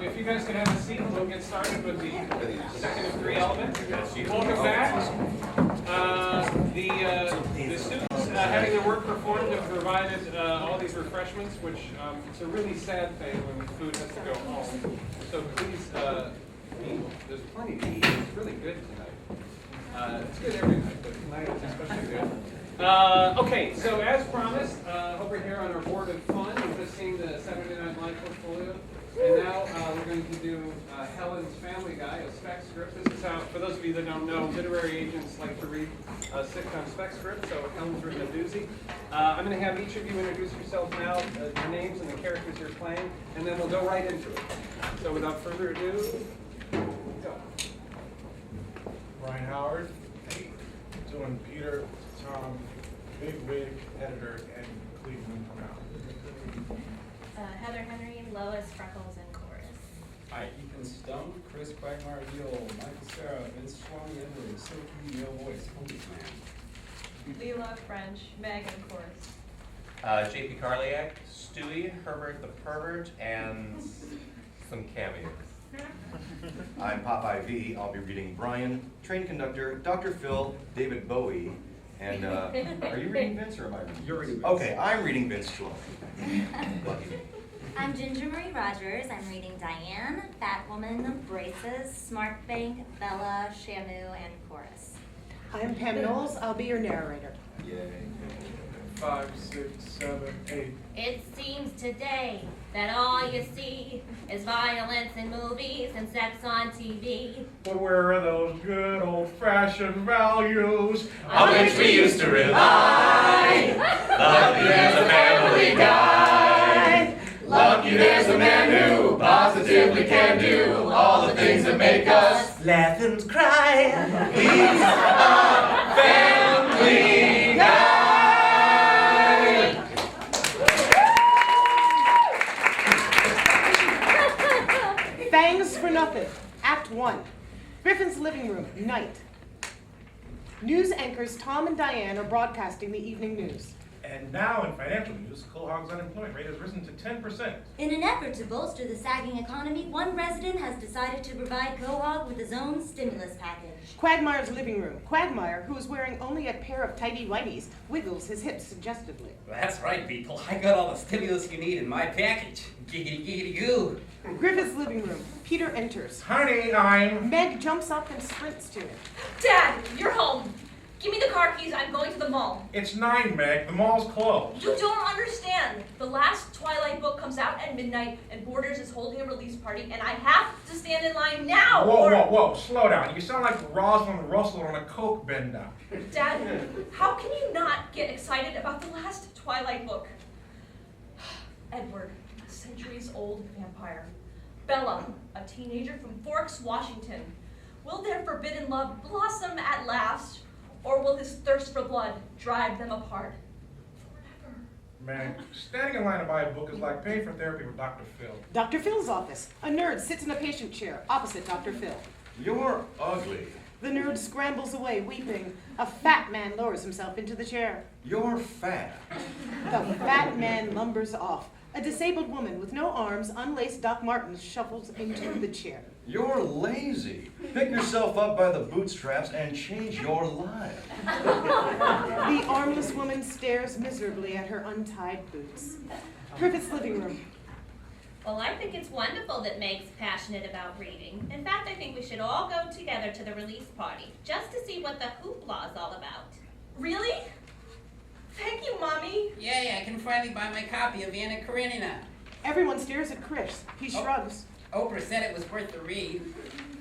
If you guys could have a seat, we'll get started with the second of three elements. Welcome back. The students having their work performed have provided all these refreshments, which it's a really sad thing when food has to go home. So please eat. There's plenty to eat. It's really good tonight. It's good every night, but tonight it's especially good. Okay, so as promised, over here on our board of fun, you've just seen the Saturday Night Live portfolio. And now we're going to do Helen's Family Guy, a SPEC script. This is how, for those of you that don't know, literary agents like to read sitcom SPEC scripts, so Helen's written a doozy. I'm going to have each of you introduce yourself now, your names and the characters you're playing, and then we'll go right into it. So without further ado, go. Bryan Howard, doing Peter, Tom, Big Wig, editor, and Cleveland come out. Heather, Henry Lois, Freckles, and Chorus. Hi, Ethan Stone, Chris Quagmire, Deal, Michael Sarah, Vince Swami, Edward, Silky, Male Voice, Homies Man. Lila French Meg, and Chorus. J.P. Karliak Stewie, Herbert the Pervert, and some cameos. I'm Popeye V. I'll be reading Brian, train conductor, Dr. Phil, David Bowie, and are you reading Vince or am I reading? You're reading Vince. Okay, I'm reading Vince Schwab. Lucky me. I'm Ginger Marie Rogers. I'm reading Diane, Batwoman, Braces, SmartBank, Bella, Shamu, and Chorus. I'm Pam Noles. I'll be your narrator. Yay. 5, 6, 7, 8. It seems today that all you see is violence in movies and sex on TV. But where are those good old-fashioned values On which we used to rely. Lucky there's a family guy. Lucky there's a man who positively can do all the things that make us laugh and cry. He's a family guy. Fangs For Nothin, Act 1. Griffin's living room, night. News anchors Tom and Diane are broadcasting the evening news. And now in financial news, Quahog's unemployment rate has risen to 10%. In an effort to bolster the sagging economy, one resident has decided to provide Quahog with his own stimulus package. Quagmire's living room. Quagmire, who is wearing only a pair of tidy whities, wiggles his hips suggestively. That's right, people. I got all the stimulus you need in my package. Giggity giggity goo. Griffith's living room. Peter enters. Honey, I'm... Meg jumps up and sprints to him. Dad, you're home. Give me the car keys. I'm going to the mall. It's 9, Meg. The mall's closed. You don't understand. The last Twilight book comes out at midnight, and Borders is holding a release party, and I have to stand in line now. Whoa. Slow down. You sound like Rosalind Russell on a Coke bender. Dad, how can you not get excited about the last Twilight book? Edward, a centuries-old vampire. Bella, a teenager from Forks, Washington. Will their forbidden love blossom at last, or will his thirst for blood drive them apart forever? Man, standing in line to buy a book is like paying for therapy with Dr. Phil. Dr. Phil's office. A nerd sits in a patient chair opposite Dr. Phil. You're ugly. The nerd scrambles away, weeping. A fat man lowers himself into the chair. You're fat. The fat man lumbers off. A disabled woman with no arms, unlaced Doc Martens shuffles into the chair. You're lazy. Pick yourself up by the bootstraps and change your life. The armless woman stares miserably at her untied boots. Griffith's living room. Well, I think it's wonderful that Meg's passionate about reading. In fact, I think we should all go together to the release party, just to see what the hoopla is all about. Really? Thank you, Mommy. Yay, I can finally buy my copy of Anna Karenina. Everyone stares at Chris. He shrugs. Oprah said it was worth the read.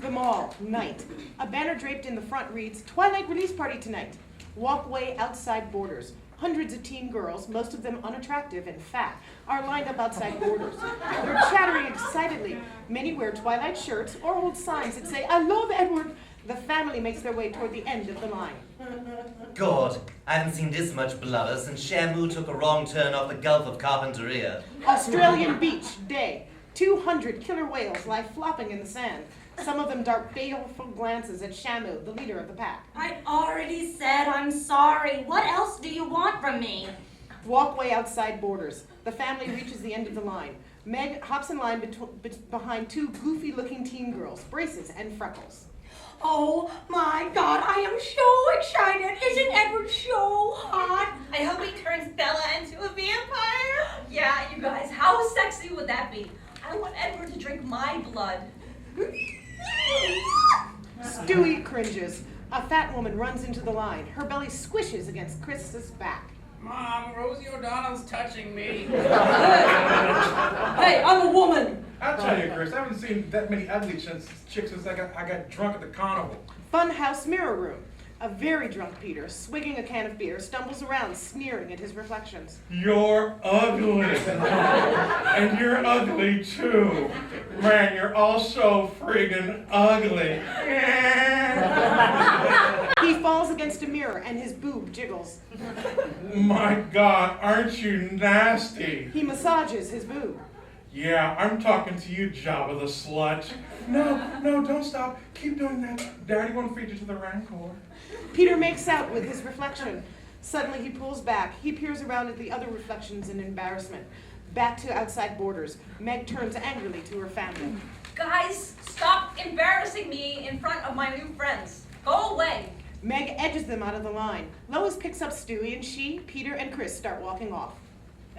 The mall, night. A banner draped in the front reads, Twilight release party tonight. Walkway outside Borders. Hundreds of teen girls, most of them unattractive and fat, are lined up outside Borders. They're chattering excitedly. Many wear Twilight shirts or hold signs that say, I love Edward. The family makes their way toward the end of the line. God, I haven't seen this much blubber since Shamu took a wrong turn off the Gulf of Carpinteria. Australian beach, day. 200 killer whales lie flopping in the sand. Some of them dart baleful glances at Shamu, the leader of the pack. I already said I'm sorry. What else do you want from me? Walkway outside Borders. The family reaches the end of the line. Meg hops in line behind two goofy-looking teen girls, Braces and Freckles. Oh my God, I am so excited. Isn't Edward so hot? I hope he turns Bella into a vampire. Yeah, you guys, how sexy would that be? I want Edward to drink my blood. Stewie cringes. A fat woman runs into the line. Her belly squishes against Chris's back. Mom, Rosie O'Donnell's touching me. Hey, I'm a woman. I'll tell you, Chris, I haven't seen that many ugly chicks since I got drunk at the carnival. Funhouse mirror room. A very drunk Peter, swigging a can of beer, stumbles around, sneering at his reflections. You're ugly. And you're ugly too. Man, you're all so friggin' ugly. He falls against a mirror and his boob jiggles. My God, aren't you nasty? He massages his boob. Yeah, I'm talking to you, Jabba the slut. No, don't stop. Keep doing that. Daddy won't feed you to the Rancor. Peter makes out with his reflection. Suddenly he pulls back. He peers around at the other reflections in embarrassment. Back to outside borders. Meg turns angrily to her family. Guys, stop embarrassing me in front of my new friends. Go away. Meg edges them out of the line. Lois picks up Stewie and she, Peter, and Chris start walking off.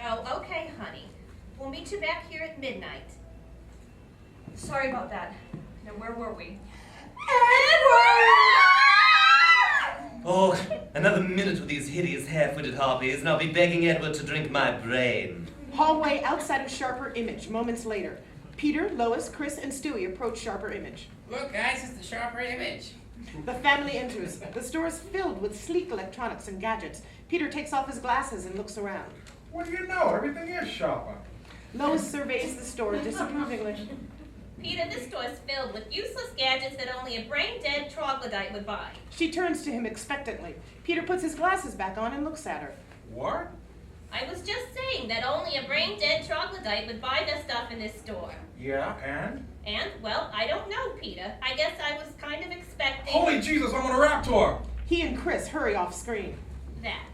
Oh, okay, honey. We'll meet you back here at midnight. Sorry about that. Now, where were we? Oh, another minute with these hideous half-witted harpies, and I'll be begging Edward to drink my brain. Hallway outside of Sharper Image, moments later. Peter, Lois, Chris, and Stewie approach Sharper Image. Look, guys, it's the Sharper Image. The family enters. The store is filled with sleek electronics and gadgets. Peter takes off his glasses and looks around. What do you know? Everything is sharper. Lois surveys the store disapprovingly. Peter, this store's filled with useless gadgets that only a brain-dead troglodyte would buy. She turns to him expectantly. Peter puts his glasses back on and looks at her. What? I was just saying that only a brain-dead troglodyte would buy the stuff in this store. Yeah, and? And, well, I don't know, Peter. I guess I was kind of expecting... Holy Jesus, I'm on a raptor! He and Chris hurry off screen. that.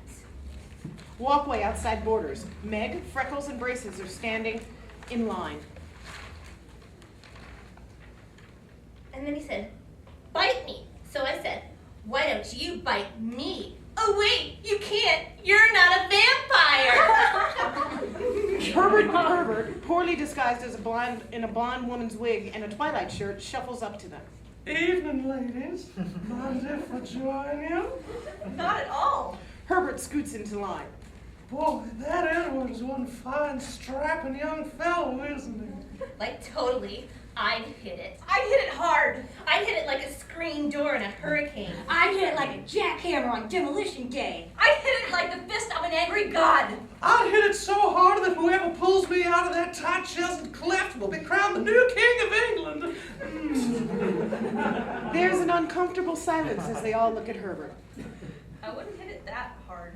Walkway outside borders. Meg, Freckles, and Braces are standing in line. And then he said, bite me. So I said, why don't you bite me? Oh wait, you can't. You're not a vampire. Herbert the pervert, poorly disguised as a blonde woman's wig and a Twilight shirt, shuffles up to them. Evening, ladies. Mind if I join you? Not at all. Herbert scoots into line. Boy, that Edward is one fine, strapping young fellow, isn't he? Like totally. I'd hit it. I hit it hard. I'd hit it like a screen door in a hurricane. I hit it like a jackhammer on demolition day. I hit it like the fist of an angry god. I'd hit it so hard that whoever pulls me out of that tight chested cleft will be crowned the new king of England. There's an uncomfortable silence as they all look at Herbert. I wouldn't hit it that hard.